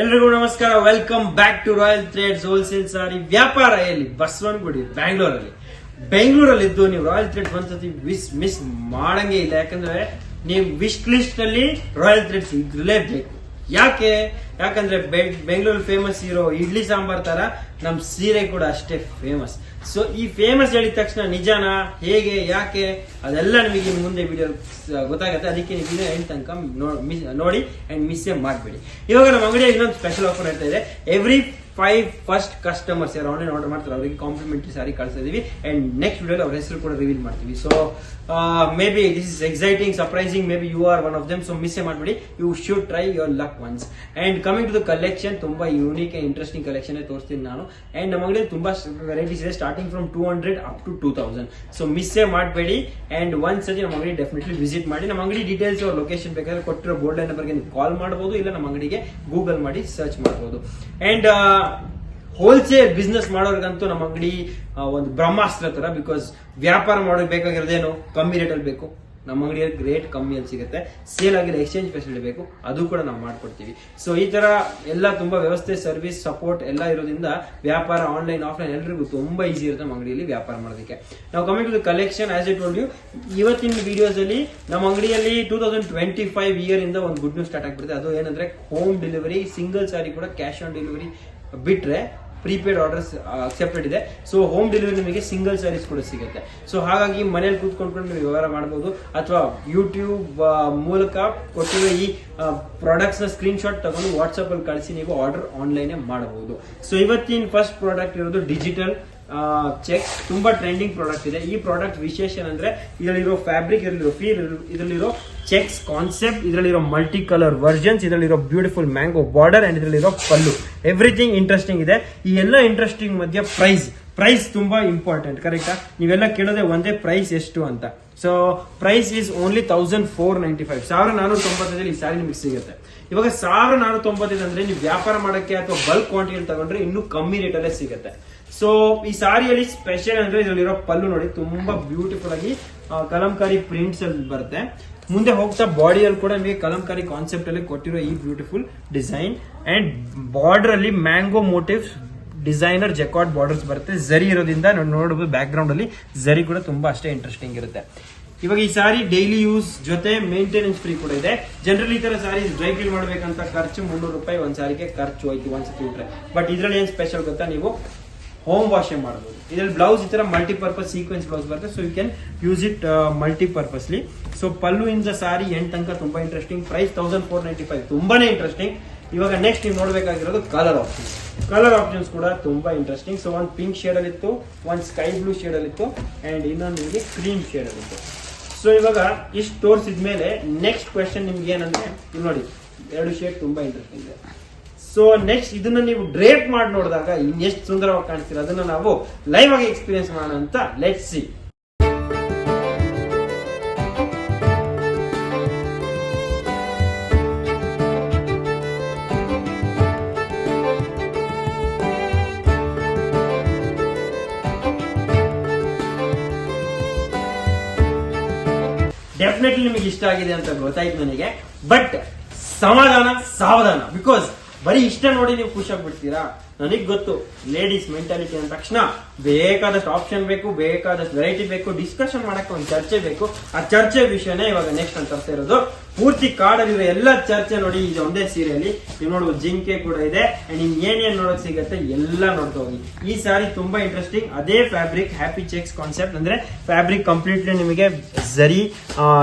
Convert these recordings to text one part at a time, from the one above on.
ಎಲ್ರಿಗೂ ನಮಸ್ಕಾರ. Welcome back to Royal Threads wholesale sari ವ್ಯಾಪಾರ. ಎಲ್ಲಿ? ಬಸವನಗುಡಿ, ಬೆಂಗಳೂರಲ್ಲಿ ಇದ್ದು ನೀವು ರಾಯಲ್ ಥ್ರೆಡ್ಸ್ ಒಂದ್ಸತಿ ಮಿಸ್ ಮಾಡಂಗೆ ಇಲ್ಲ. ಯಾಕಂದ್ರೆ ನೀವು ವಿಶ್ ಲಿಸ್ಟ್ ಅಲ್ಲಿ ರಾಯಲ್ ಥ್ರೆಡ್ಸ್ ಇರಲೇಬೇಕು. ಯಾಕಂದ್ರೆ ಬೆಂಗಳೂರು ಫೇಮಸ್ ಇರೋ ಇಡ್ಲಿ ಸಾಂಬಾರ್ ತರ ನಮ್ ಸೀರೆ ಕೂಡ ಅಷ್ಟೇ ಫೇಮಸ್. ಸೊ ಈ ಫೇಮಸ್ ಹೇಳಿದ ತಕ್ಷಣ ನಿಜಾನ ಹೇಗೆ ಯಾಕೆ ಅದೆಲ್ಲ ನಿಮಗೆ ಮುಂದೆ ವಿಡಿಯೋ ಗೊತ್ತಾಗುತ್ತೆ. ಅದಕ್ಕೆ ನೀವು ವಿಡಿಯೋ ಎಂಡ್ ತನಕ ನೋಡಿ ಅಂಡ್ ಮಿಸ್ ಮಾಡಬೇಡಿ. ಇವಾಗ ನಮ್ಮ ಅಂಗಡಿಯಲ್ಲಿ ಇನ್ನೊಂದು ಸ್ಪೆಷಲ್ ಆಫರ್ ಇರ್ತಾ ಇದೆ. ಎವ್ರಿ 5 ಫಸ್ಟ್ ಕಸ್ಟಮರ್ಸ್ ಯಾರು ಆನ್ಲೈನ್ ಆರ್ಡರ್ ಮಾಡ್ತಾರೆ ಅವರಿಗೆ ಕಾಂಪ್ಲಿಮೆಂಟರಿ ಸಾರಿ ಕಳಿಸ್ತಾ ಇದೀವಿ. ಅಂಡ್ ನೆಕ್ಸ್ಟ್ ವಿಡಿಯೋಲಿ ಅವ್ರ ಹೆಸರು ಕೂಡ ರಿವೀಲ್ ಮಾಡ್ತೀವಿ. So maybe this is exciting, surprising. Maybe you are one of them. So miss ಮಾಡಬೇಡಿ. You should try your luck once. And coming to the collection, ತುಂಬಾ unique and interesting collection ತೋರಿಸ್ತೀನಿ ನಾನು. ಅಂಡ್ ನಮ್ಮ ಅಂಗಡಿಯಲ್ಲಿ ತುಂಬಾ varieties ಇದೆ, starting from 200 up to 2000. So miss ಮಾಡಬೇಡಿ. ಅಂಡ್ ಒಂದ್ಸತಿ ನಮ್ಮ ಅಂಗಡಿ ಡೆಫಿನೆಟ್ಲಿ ವಿಸಿಟ್ ಮಾಡಿ. ನಮ್ಮ ಅಂಗಡಿ ಡೀಟೇಲ್ಸ್ ಅವ್ರ ಲೊಕೇಶನ್ ಬೇಕಾದ್ರೆ ಕೊಟ್ಟಿರೋ ಬೋರ್ಡ್ ನಂಬರ್ಗೆ ನೀವು ಕಾಲ್ ಮಾಡಬಹುದು, ಇಲ್ಲ ನಮ್ಮ ಅಂಗಡಿಗೆ ಗೂಗಲ್ ಮಾಡಿ ಸರ್ಚ್ ಮಾಡಬಹುದು. ಅಂಡ್ ಹೋಲ್ಸೇಲ್ ಬಿಸ್ನೆಸ್ ಮಾಡೋರ್ಗಂತೂ ನಮ್ಮ ಅಂಗಡಿ ಒಂದು ಬ್ರಹ್ಮಾಸ್ತ್ರ ತರ. ಬಿಕಾಸ್ ವ್ಯಾಪಾರ ಮಾಡೋಕೆ ಬೇಕಾಗಿರೋದೇನು? ಕಮ್ಮಿ ರೇಟಲ್ಲಿ ಬೇಕು. ನಮ್ಮ ಅಂಗಡಿಯಲ್ಲಿ ರೇಟ್ ಕಮ್ಮಿಯಲ್ಲಿ ಸಿಗುತ್ತೆ. ಸೇಲ್ ಆಗಿರೋ ಎಕ್ಸ್ಚೇಂಜ್ ಫೆಸಿಲಿಟಿ ಬೇಕು, ಅದು ಕೂಡ ನಾವು ಮಾಡ್ಕೊಡ್ತೀವಿ. ಸೊ ಈ ತರ ಎಲ್ಲ ತುಂಬಾ ವ್ಯವಸ್ಥೆ, ಸರ್ವಿಸ್, ಸಪೋರ್ಟ್ ಎಲ್ಲ ಇರೋದ್ರಿಂದ ವ್ಯಾಪಾರ ಆನ್ಲೈನ್ ಆಫ್ಲೈನ್ ಎಲ್ರಿಗೂ ತುಂಬಾ ಈಸಿ ಇರುತ್ತೆ ನಮ್ಮ ಅಂಗಡಿಯಲ್ಲಿ ವ್ಯಾಪಾರ ಮಾಡೋದಕ್ಕೆ. ನಾವು coming to the collection, as I told you, ಇವತ್ತಿನ ವಿಡಿಯೋಸ್ ಅಲ್ಲಿ ನಮ್ಮ ಅಂಗಡಿಯಲ್ಲಿ 2025 ಇಯರ್ ಇಂದ ಒಂದು ಗುಡ್ ನ್ಯೂಸ್ ಸ್ಟಾರ್ಟ್ ಆಗ್ಬಿಡುತ್ತೆ. ಅದು ಏನಂದ್ರೆ ಹೋಮ್ ಡೆಲಿವರಿ, ಸಿಂಗಲ್ ಸಾರಿ ಕೂಡ ಕ್ಯಾಶ್ ಆನ್ ಡೆಲಿವರಿ ಬಿಟ್ರೆ ಪ್ರೀಪೇಡ್ ಆರ್ಡರ್ಸ್ ಅಕ್ಸೆಪ್ಟೆಡ್ ಇದೆ. ಸೊ ಹೋಮ್ ಡೆಲಿವರಿ ನಿಮಗೆ ಸಿಂಗಲ್ ಸ್ಯಾರೀಸ್ ಕೂಡ ಸಿಗುತ್ತೆ. ಸೊ ಹಾಗಾಗಿ ಮನೇಲಿ ಕೂತ್ಕೊಂಡು ನೀವು ವ್ಯವಹಾರ ಮಾಡಬಹುದು, ಅಥವಾ ಯೂಟ್ಯೂಬ್ ಮೂಲಕ ಕೊಟ್ಟಿರೋ ಈ ಪ್ರಾಡಕ್ಟ್ಸ್ ನ ಸ್ಕ್ರೀನ್ ಶಾಟ್ ತಗೊಂಡು ವಾಟ್ಸ್ಆಪ್ ಅಲ್ಲಿ ಕಳಿಸಿ ನೀವು ಆರ್ಡರ್ ಆನ್ಲೈನ್ ಮಾಡಬಹುದು. ಸೊ ಇವತ್ತಿನ ಫಸ್ಟ್ ಪ್ರಾಡಕ್ಟ್ ಇರೋದು ಡಿಜಿಟಲ್ ಚೆಕ್. ತುಂಬಾ ಟ್ರೆಂಡಿಂಗ್ ಪ್ರಾಡಕ್ಟ್ ಇದೆ. ಈ ಪ್ರಾಡಕ್ಟ್ ವಿಶೇಷ ಅಂದ್ರೆ ಇದರಲ್ಲಿರೋ ಫ್ಯಾಬ್ರಿಕ್, ಇದರಲ್ಲಿರೋ ಫೀಲ್, ಇದರಲ್ಲಿರೋ ಚೆಕ್ಸ್ ಕಾನ್ಸೆಪ್ಟ್, ಇದರಲ್ಲಿರೋ ಮಲ್ಟಿ ಕಲರ್ ವರ್ಜನ್ಸ್, ಇದರಲ್ಲಿರೋ ಬ್ಯೂಟಿಫುಲ್ ಮ್ಯಾಂಗೋ ಬಾರ್ಡರ್ ಅಂಡ್ ಇದರಲ್ಲಿರೋ ಪಲ್ಲು, ಎವ್ರಿಥಿಂಗ್ ಇಂಟ್ರೆಸ್ಟಿಂಗ್ ಇದೆ. ಈ ಎಲ್ಲ ಇಂಟ್ರೆಸ್ಟಿಂಗ್ ಮಧ್ಯೆ ಪ್ರೈಸ್ ತುಂಬಾ ಇಂಪಾರ್ಟೆಂಟ್. ಕರೆಕ್ಟಾ? ನೀವೆಲ್ಲ ಕೇಳೋದೆ ಒಂದೇ, ಪ್ರೈಸ್ ಎಷ್ಟು ಅಂತ. So price is only 1495. 1495 ಈ ಸ್ಯಾರಿ ನಿಮಗೆ ಸಿಗುತ್ತೆ. ಇವಾಗ 1495 ಅಂದ್ರೆ ನೀವು ವ್ಯಾಪಾರ ಮಾಡಕ್ಕೆ ಅಥವಾ ಬಲ್ಕ್ ಕ್ವಾಂಟಿಟಿ ತಗೊಂಡ್ರೆ ಇನ್ನೂ ಕಮ್ಮಿ ರೇಟ್ ಅಲ್ಲೇ ಸಿಗುತ್ತೆ. ಸೊ ಈ ಸಾರಿಯಲ್ಲಿ ಸ್ಪೆಷಲ್ ಅಂದ್ರೆ ಇದರಲ್ಲಿರೋ ಪಲ್ಲು ನೋಡಿ, ತುಂಬಾ ಬ್ಯೂಟಿಫುಲ್ ಆಗಿ ಕಲಂಕಾರಿ ಪ್ರಿಂಟ್ಸ್ ಅಲ್ಲಿ ಬರುತ್ತೆ. ಮುಂದೆ ಹೋಗ್ತಾ ಬಾಡಿಯಲ್ಲಿ ಕೂಡ ನಿಮಗೆ ಕಲಂಕಾರಿ ಕಾನ್ಸೆಪ್ಟ್ ಅಲ್ಲಿ ಕೊಟ್ಟಿರೋ ಈ ಬ್ಯೂಟಿಫುಲ್ ಡಿಸೈನ್ ಅಂಡ್ ಬಾರ್ಡರ್ ಅಲ್ಲಿ mango motives, designer jacquard borders ಬರುತ್ತೆ. ಝರಿ ಇರೋದ್ರಿಂದ ನೋಡಬಹುದು ಬ್ಯಾಕ್ ಗ್ರೌಂಡ್ ಅಲ್ಲಿ ಝರಿ ಕೂಡ ತುಂಬಾ ಅಷ್ಟೇ ಇಂಟ್ರೆಸ್ಟಿಂಗ್ ಇರುತ್ತೆ. ಇವಾಗ ಈ ಸಾರಿ ಡೈಲಿ ಯೂಸ್ ಜೊತೆ ಮೇಂಟೆನೆನ್ಸ್ ಫ್ರೀ ಕೂಡ ಇದೆ. ಜನರಲ್ ಈ ತರ ಸಾರಿ ಡ್ರೈ ಕ್ಲೀನ್ ಮಾಡ್ಬೇಕಂತ ಖರ್ಚು 300 ರೂಪಾಯಿ ಒಂದ್ ಸಾರಿಗೆ ಖರ್ಚು ಹೋಯ್ತು ಒಂದ್ಸತಿ ಉಟ್ರೆ. ಬಟ್ ಇದ್ರಲ್ಲಿ ಏನ್ ಸ್ಪೆಷಲ್ ಗೊತ್ತಾ? ನೀವು ಹೋಮ್ ವಾಶ್ ಮಾಡಬಹುದು. ಇದರಲ್ಲಿ ಬ್ಲೌಸ್ ಈ ತರ ಮಲ್ಟಿಪರ್ಪಸ್ ಸೀಕ್ವೆನ್ಸ್ ಬ್ಲೌಸ್ ಬರುತ್ತೆ. So you can use it multipurposely. So pallu ಇಂದ ಸಾರಿ ಎಂಡ್ ತನಕ ತುಂಬಾ ಇಂಟ್ರೆಸ್ಟಿಂಗ್. ಪ್ರೈಸ್ 1495, ತುಂಬಾನೇ ಇಂಟ್ರೆಸ್ಟಿಂಗ್. ಇವಾಗ ನೆಕ್ಸ್ಟ್ ನೀವು ನೋಡಬೇಕಾಗಿರೋದು ಕಲರ್ ಆಪ್ಷನ್ಸ್ ಕೂಡ ತುಂಬಾ ಇಂಟ್ರೆಸ್ಟಿಂಗ್. ಸೊ ಒಂದು ಪಿಂಕ್ ಶೇಡ್ ಅಲ್ಲಿ ಇತ್ತು, ಒಂದು ಸ್ಕೈ ಬ್ಲೂ ಶೇಡ್ ಅಲ್ಲಿ ಇತ್ತು, ಅಂಡ್ ಇನ್ನೊಂದು ನಿಮಗೆ ಕ್ರೀಮ್ ಶೇಡ್ ಅಲ್ಲಿ ಇತ್ತು. ಸೊ ಇವಾಗ ಇಷ್ಟು ತೋರಿಸಿದ್ಮೇಲೆ ನೆಕ್ಸ್ಟ್ ಕ್ವೆಶನ್ ನಿಮ್ಗೆ ಏನಂದ್ರೆ, ಇಲ್ಲಿ ನೋಡಿ 2 ಶೇಡ್ ತುಂಬಾ ಇಂಟ್ರೆಸ್ಟಿಂಗ್ ಇದೆ. ಸೊ ನೆಕ್ಸ್ಟ್ ಇದನ್ನ ನೀವು ಡ್ರೇಪ್ ಮಾಡಿ ನೋಡಿದಾಗ ಇನ್ನೆಷ್ಟು ಸುಂದರವಾಗಿ ಕಾಣಿಸ್ತೀರ, ಅದನ್ನ ನಾವು ಲೈವ್ ಆಗಿ ಎಕ್ಸ್ಪೀರಿಯನ್ಸ್ ಮಾಡೋಣ ಅಂತ. Let's see. ಡೆಫಿನೆಟ್ಲಿ ನಿಮಗೆ ಇಷ್ಟ ಆಗಿದೆ ಅಂತ ಗೊತ್ತಾಯ್ತು ನನಗೆ. ಬಟ್ ಸಮಾಧಾನ ಸಾವಧಾನ. ಬಿಕಾಸ್ ಬರೀ ಇಷ್ಟ ನೋಡಿ ನೀವು ಖುಷಿ ಆಗ್ಬಿಡ್ತೀರಾ. ನನಗ್ ಗೊತ್ತು, ಲೇಡೀಸ್ ಮೆಂಟಾಲಿಟಿ ಅಂದ ತಕ್ಷಣ ಬೇಕಾದಷ್ಟು ಆಪ್ಷನ್ ಬೇಕು, ಬೇಕಾದಷ್ಟು ವೆರೈಟಿ ಬೇಕು, ಡಿಸ್ಕಷನ್ ಮಾಡಕ್ಕೆ ಒಂದು ಚರ್ಚೆ ಬೇಕು. ಆ ಚರ್ಚೆ ವಿಷಯನೇ ಇವಾಗ ನೆಕ್ಸ್ಟ್ ಅಂತ ತರ್ತಾ ಇರೋದು. ಪೂರ್ತಿ ಕಾರ್ಡಲ್ಲಿರೋ ಎಲ್ಲ ಚರ್ಚೆ ನೋಡಿ ಇದು ಒಂದೇ ಸೀರೆಯಲ್ಲಿ. ನೀವು ನೋಡ್ಬೋದು ಜಿಂಕೆ ಕೂಡ ಇದೆ. ಅಂಡ್ ನಿಮ್ಗೆ ಏನೇನ್ ನೋಡಕ್ ಸಿಗುತ್ತೆ ಎಲ್ಲ ನೋಡ್ತಾ ಹೋಗಿ. ಈ ಸಾರಿ ತುಂಬಾ ಇಂಟ್ರೆಸ್ಟಿಂಗ್. ಅದೇ ಫ್ಯಾಬ್ರಿಕ್, ಹ್ಯಾಪಿ ಚೆಕ್ಸ್ ಕಾನ್ಸೆಪ್ಟ್ ಅಂದ್ರೆ ಫ್ಯಾಬ್ರಿಕ್ ಕಂಪ್ಲೀಟ್ಲಿ ನಿಮಗೆ ಝರಿ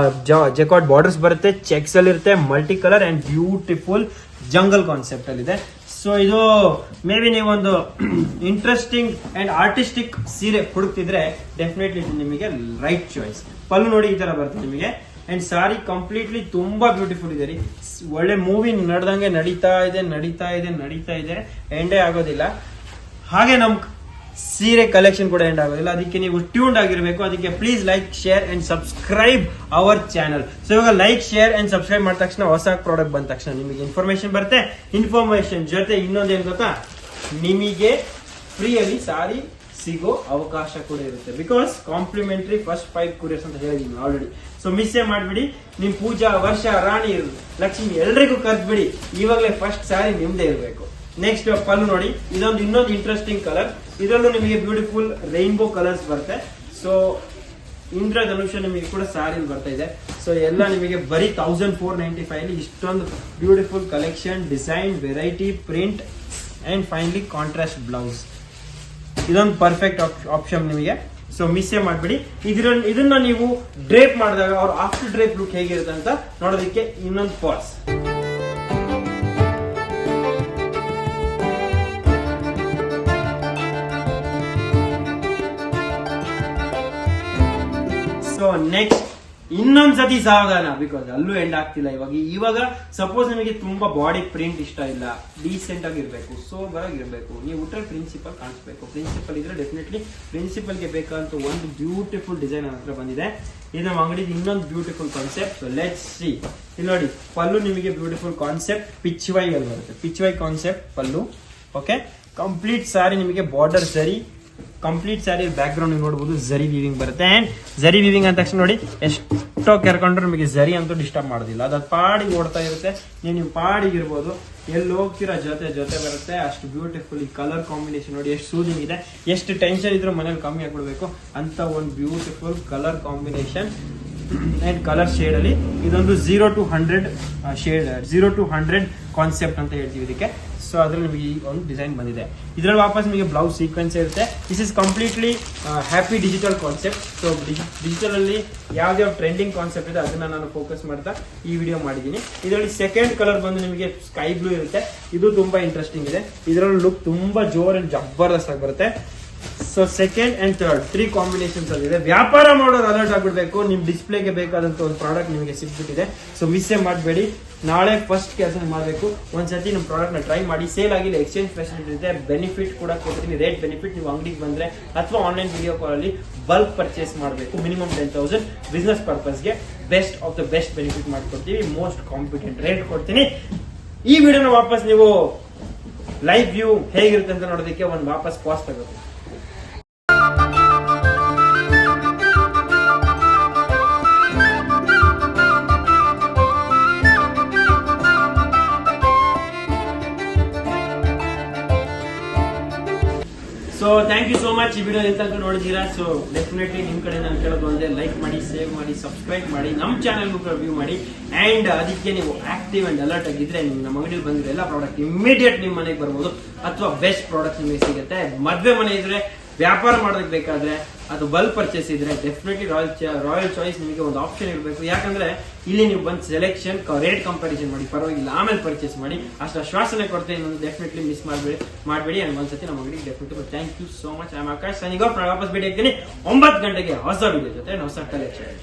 ಜೆಕಾರ್ಡ್ ಬಾರ್ಡರ್ಸ್ ಬರುತ್ತೆ, ಚೆಕ್ಸ್ ಅಲ್ಲಿ ಇರುತ್ತೆ, multi colour and beautiful jungle concept ಅಲ್ಲಿ ಇದೆ. ಸೊ ಇದು ಮೇ ಬಿ ನೀವೊಂದು ಇಂಟ್ರೆಸ್ಟಿಂಗ್ ಅಂಡ್ ಆರ್ಟಿಸ್ಟಿಕ್ ಸೀರೆ ಹುಡುಕ್ತಿದ್ರೆ ಡೆಫಿನೆಟ್ಲಿ ನಿಮಗೆ ರೈಟ್ ಚಾಯ್ಸ್. ಪಲ್ಲು ನೋಡಿ ಈ ತರ ಬರುತ್ತೆ ನಿಮಗೆ. ಅಂಡ್ ಸಾರಿ ಕಂಪ್ಲೀಟ್ಲಿ ತುಂಬಾ ಬ್ಯೂಟಿಫುಲ್ ಇದೆ ರೀ. ಒಳ್ಳೆ ಮೂವಿ ನಡೆದಂಗೆ ನಡೀತಾ ಇದೆ, ಎಂಡೇ ಆಗೋದಿಲ್ಲ. ಹಾಗೆ ನಮ್ ಸೀರೆ ಕಲೆಕ್ಷನ್ ಕೂಡ ಎಂಡ್ ಆಗೋದಿಲ್ಲ. ಅದಕ್ಕೆ ನೀವು ಟ್ಯೂನ್ಡ್ ಆಗಿರಬೇಕು. ಅದಕ್ಕೆ please like, share and subscribe our channel. So ಇವಾಗ ಲೈಕ್, ಶೇರ್ ಅಂಡ್ ಸಬ್ಸ್ಕ್ರೈಬ್ ಮಾಡಿದ ತಕ್ಷಣ ಹೊಸ ಪ್ರಾಡಕ್ಟ್ ಬಂದ ತಕ್ಷಣ ನಿಮಗೆ ಇನ್ಫಾರ್ಮೇಶನ್ ಬರುತ್ತೆ. ಇನ್ಫಾರ್ಮೇಶನ್ ಜೊತೆ ಇನ್ನೊಂದೇನು ಗೊತ್ತಾ? ನಿಮಗೆ ಫ್ರೀಯಲ್ಲಿ ಸಾರಿ ಸಿಗೋ ಅವಕಾಶ ಕೂಡ ಇರುತ್ತೆ. ಬಿಕಾಸ್ ಕಾಂಪ್ಲಿಮೆಂಟರಿ ಫಸ್ಟ್ 5 ಕೊರಿಯರ್ಸ್ ಅಂತ ಹೇಳಿದೀನಿ ಆಲ್ರೆಡಿ. ಸೊ ಮಿಸ್ಸೇ ಮಾಡ್ಬಿಡಿ. ನಿಮ್ ಪೂಜಾ, ವರ್ಷ, ರಾಣಿ, ಲಕ್ಷ್ಮಿ ಎಲ್ರಿಗೂ ಕರ್ದ್ಬಿಡಿ. ಇವಾಗಲೇ ಫಸ್ಟ್ ಸ್ಯಾರಿ ನಿಮ್ದೇ ಇರಬೇಕು. ನೆಕ್ಸ್ಟ್ ಪಲ್ಲು ನೋಡಿ, ಇನ್ನೊಂದು ಇಂಟ್ರೆಸ್ಟಿಂಗ್ ಕಲರ್. ಇದರಲ್ಲೂ ನಿಮಗೆ ಬ್ಯೂಟಿಫುಲ್ ರೈನ್ಬೋ ಕಲರ್ಸ್ ಬರುತ್ತೆ. ಸೊ ಇಂದ್ರಧನುಷ ನಿಮಗೆ ಕೂಡ ಸ್ಯಾರಿ ಬರ್ತಾ ಇದೆ. ಸೊ ಎಲ್ಲ ನಿಮಗೆ ಬರೀ 1495 ಇಷ್ಟೊಂದು beautiful collection, design, variety, print and finally contrast blouse. ಇದೊಂದು ಪರ್ಫೆಕ್ಟ್ ಆಪ್ಷನ್ ನಿಮಗೆ. ಸೊ ಮಿಸ್ಸೇ ಮಾಡ್ಬಿಡಿ. ಇದನ್ನ ನೀವು ಡ್ರೇಪ್ ಮಾಡಿದಾಗ ಅವ್ರ ಆಫ್ಟರ್ ಡ್ರೇಪ್ ಲುಕ್ ಹೇಗಿರುತ್ತೆ ಅಂತ ನೋಡೋದಕ್ಕೆ ಇನ್ನೊಂದು ಪಾಸ್. ಸೊ ನೆಕ್ಸ್ಟ್ ಇನ್ನೊಂದ್ಸತಿ ಸಾವಧಾನ, ಬಿಕಾಸ್ ಅಲ್ಲೂ ಎಂಡ್ ಆಗ್ತಿಲ್ಲ. ಇವಾಗ ಸಪೋಸ್ ನಿಮಗೆ ತುಂಬಾ ಬಾಡಿ ಪ್ರಿಂಟ್ ಇಷ್ಟ ಇಲ್ಲ, ಡೀಸೆಂಟ್ ಆಗಿರ್ಬೇಕು, ಸೋಬರ್ ಆಗಿರ್ಬೇಕು, ನೀವು ಉಟ್ರೆ ಪ್ರಿನ್ಸಿಪಲ್ ಕಾಣಿಸ್ಬೇಕು. ಪ್ರಿನ್ಸಿಪಲ್ ಇದ್ರೆ ಡೆಫಿನೆಟ್ಲಿ ಪ್ರಿನ್ಸಿಪಲ್ಗೆ ಬೇಕಾದಂತ ಒಂದು ಬ್ಯೂಟಿಫುಲ್ ಡಿಸೈನ್ ಹತ್ರ ಬಂದಿದೆ. ಇದು ನಮ್ಮ ಅಂಗಡಿದು ಇನ್ನೊಂದು beautiful concept. So let's see. ಇಲ್ಲಿ ನೋಡಿ, ಪಲ್ಲು ನಿಮಗೆ ಬ್ಯೂಟಿಫುಲ್ ಕಾನ್ಸೆಪ್ಟ್ ಪಿಚ್ ವೈ ಅಲ್ಲಿ ಬರುತ್ತೆ. ಪಿಚ್ ವೈ ಕಾನ್ಸೆಪ್ಟ್ ಪಲ್ಲು. ಓಕೆ, ಕಂಪ್ಲೀಟ್ ಸಾರಿ ನಿಮಗೆ ಬಾರ್ಡರ್ ಸರಿ, ಕಂಪ್ಲೀಟ್ ಸ್ಯಾರಿ ಬ್ಯಾಕ್ ಗ್ರೌಂಡ್ ನೋಡಬಹುದು ಜರಿ ವಿವಿಂಗ್ ಬರುತ್ತೆ. ಅಂಡ್ ಜರಿ ವಿವಿಂಗ್ ಅಂದ ತಕ್ಷಣ ನೋಡಿ ಎಷ್ಟೋ ಕೆರ್ಕೊಂಡ್ರೆ ನಿಮಗೆ ಜರಿ ಅಂತೂ ಡಿಸ್ಟರ್ಬ್ ಮಾಡೋದಿಲ್ಲ. ಅದು ಪಾಡಿಗೆ ಓಡ್ತಾ ಇರುತ್ತೆ, ನೀವು ಪಾಡಿಗೆ ಇರ್ಬೋದು. ಎಲ್ಲಿ ಹೋಗ್ತೀರಾ ಜೊತೆ ಬರುತ್ತೆ. ಅಷ್ಟು ಬ್ಯೂಟಿಫುಲ್. ಈ ಕಲರ್ ಕಾಂಬಿನೇಷನ್ ನೋಡಿ ಎಷ್ಟು ಸೂದಿಂಗ್ ಇದೆ. ಎಷ್ಟು ಟೆನ್ಷನ್ ಇದ್ರೂ ಮನೇಲಿ ಕಮ್ಮಿ ಆಗ್ಬಿಡ್ಬೇಕು ಅಂತ ಒಂದು beautiful colour combination and colour shade ಅಲ್ಲಿ. ಇದೊಂದು 0 to 100 ಶೇಡ್, 0 to 100 ಕಾನ್ಸೆಪ್ಟ್ ಅಂತ ಹೇಳ್ತೀವಿ ಇದಕ್ಕೆ. ಸೊ ಅದ್ರಲ್ಲಿ ನಿಮಗೆ ಈ ಒಂದು ಡಿಸೈನ್ ಬಂದಿದೆ. ಇದರಲ್ಲಿ ವಾಪಸ್ ನಿಮಗೆ ಬ್ಲೌಸ್ ಸೀಕ್ವೆನ್ಸ್ ಇರುತ್ತೆ. This is completely happy digital concept. So digital ಅಲ್ಲಿ ಯಾವ್ದಾವ್ ಟ್ರೆಂಡಿಂಗ್ ಕಾನ್ಸೆಪ್ಟ್ ಇದೆ ಅದನ್ನ ನಾನು ಫೋಕಸ್ ಮಾಡ್ತಾ ಈ ವಿಡಿಯೋ ಮಾಡಿದ್ದೀನಿ. ಇದರಲ್ಲಿ ಸೆಕೆಂಡ್ ಕಲರ್ ಬಂದು ನಿಮಗೆ ಸ್ಕೈ ಬ್ಲೂ ಇರುತ್ತೆ. ಇದು ತುಂಬಾ ಇಂಟ್ರೆಸ್ಟಿಂಗ್ ಇದೆ. ಇದರಲ್ಲಿ ಲುಕ್ ತುಂಬಾ ಜೋರ್ ಅಂಡ್ ಜಬರ್ದಸ್ತ್ ಆಗಿ ಬರುತ್ತೆ. So second and third 3 combinations ಇದೆ. ವ್ಯಾಪಾರ ಮಾಡೋರು ಅಲರ್ಟ್ ಆಗ್ಬಿಡ್ಬೇಕು. ನಿಮ್ ಡಿಸ್ಪ್ಲೇಗೆ ಬೇಕಾದಂತ ಒಂದು ಪ್ರಾಡಕ್ಟ್ ನಿಮಗೆ ಸಿಗ್ಬಿಟ್ಟಿದೆ. ಸೊ ಮಿಸ್ಸೇ ಮಾಡಬೇಡಿ. ನಾಳೆ ಫಸ್ಟ್ ಕೆಲಸ ಮಾಡಬೇಕು, ಒಂದ್ಸತಿ ನಮ್ಮ ಪ್ರಾಡಕ್ಟ್ ನ ಟ್ರೈ ಮಾಡಿ. ಸೇಲ್ ಆಗಿಲ್ಲ, ಎಕ್ಸ್ಚೇಂಜ್ ಫೆಸಿಲಿಟಿ ಇದೆ, ಬೆನಿಫಿಟ್ ಕೂಡ ಕೊಡ್ತೀನಿ. ರೇಟ್ ಬೆನಿಫಿಟ್ ನೀವು ಅಂಗಡಿಗೆ ಬಂದ್ರೆ ಅಥವಾ ಆನ್ಲೈನ್ ವಿಡಿಯೋ ಕಾಲ್ ಅಲ್ಲಿ ಬಲ್ಕ್ ಪರ್ಚೇಸ್ ಮಾಡಬೇಕು. ಮಿನಿಮಮ್ 10,000 ಬಿಸ್ನೆಸ್ ಪರ್ಪಸ್ಗೆ best of the best benefit ಮಾಡ್ಕೊಡ್ತೀವಿ. ಮೋಸ್ಟ್ ಕಾಂಪಿಟೆಂಟ್ ರೇಟ್ ಕೊಡ್ತೀನಿ. ಈ ವಿಡಿಯೋನ ವಾಪಸ್ ನೀವು ಲೈವ್ ವ್ಯೂ ಹೇಗಿರುತ್ತೆ ಅಂತ ನೋಡೋದಕ್ಕೆ ಒಂದು ವಾಪಸ್ ಪಾಸ್ ತಗೋಬೇಕು. So thank you so much. ಈ ವಿಡಿಯೋ ಎಂತ ನೋಡಿದ್ದೀರಾ. ಸೊ ಡೆಫಿನೆಟ್ಲಿ ನಿಮ್ ಕಡೆ ನಾನು ಕೇಳೋದು ಒಂದೇ, ಲೈಕ್ ಮಾಡಿ, ಸೇವ್ ಮಾಡಿ, ಸಬ್ಸ್ಕ್ರೈಬ್ ಮಾಡಿ, ನಮ್ಮ ಚಾನಲ್ ವ್ಯೂ ಮಾಡಿ. ಅಂಡ್ ಅದಕ್ಕೆ ನೀವು ಆಕ್ಟಿವ್ ಅಂಡ್ ಅಲರ್ಟ್ ಆಗಿದ್ರೆ ನೀವು ನಮ್ಮ ಅಂಗಡಿಯಲ್ಲಿ ಬಂದಿರೋ ಎಲ್ಲ ಪ್ರಾಡಕ್ಟ್ ಇಮಿಡಿಯೇಟ್ ನಿಮ್ಮ ಮನೆಗೆ ಬರ್ಬೋದು ಅಥವಾ ಬೆಸ್ಟ್ ಪ್ರಾಡಕ್ಟ್ ನಿಮಗೆ ಸಿಗುತ್ತೆ. ಮದ್ವೆ ಮನೆ ಇದ್ರೆ, ವ್ಯಾಪಾರ ಮಾಡೋದಕ್ಕೆ ಬೇಕಾದ್ರೆ, ಅದು ಬಲ್ಕ್ ಪರ್ಚೇಸ್ ಇದ್ರೆ ಡೆಫಿನೆಟ್ಲಿ ರಾಯಲ್ ಚಾಯ್ಸ್ ನಿಮಗೆ ಒಂದು ಆಪ್ಷನ್ ಇರಬೇಕು. ಯಾಕಂದ್ರೆ ಇಲ್ಲಿ ನೀವು ಬಂದು ಸೆಲೆಕ್ಷನ್, ರೇಟ್ ಕಂಪ್ಯಾರಿಸನ್ ಮಾಡಿ, ಪರವಾಗಿಲ್ಲ, ಆಮೇಲೆ ಪರ್ಚೇಸ್ ಮಾಡಿ. ಅಷ್ಟು ಆಶ್ವಾಸನೆ ಕೊಡ್ತೇನೆ, ಡೆಫಿನೆಟ್ಲಿ ಮಿಸ್ ಮಾಡಬೇಡಿ. ಅಂಡ್ ಒಂದ್ಸತಿ ನಮ್ಮ ಅಂಗಡಿಗೆ definitely thank you so much. I am Akash signing off. ನಾನು ವಾಪಸ್ ಭೇಟಿ ಆಗ್ತೀನಿ 9 ಗಂಟೆಗೆ ಹೊಸ ವಿಡಿಯೋ ಜೊತೆ ಹೊಸ ಕಲೆಕ್ಷನ್.